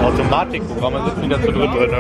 Automatikprogramme sind wieder zu dritt drin.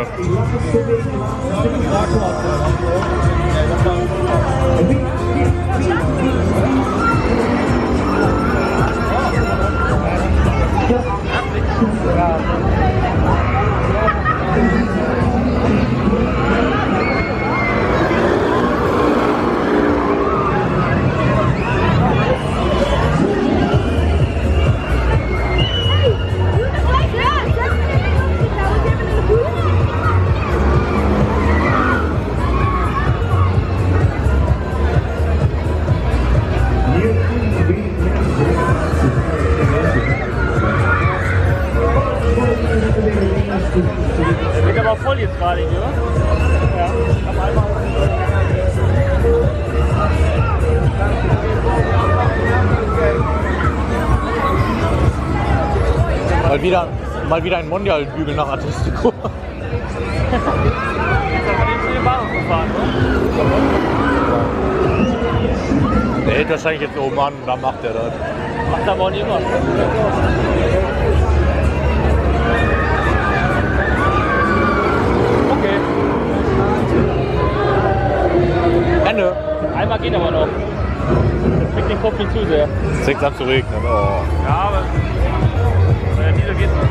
Der wird aber voll jetzt gerade, oder? Ja. Ich hab einmal. Mal wieder ein Mondialbügel nach Artistico. Jetzt hat man eben zu den Bahnhof gefahren, oder? Der hält wahrscheinlich jetzt oben an und dann macht er das. Macht aber auch nicht immer. Okay. Ende. Einmal geht aber noch. Das kriegt den Kopf nicht zu sehr. Es fängt an zu regnen. Oh. Ja, aber bei der Diesel geht's noch.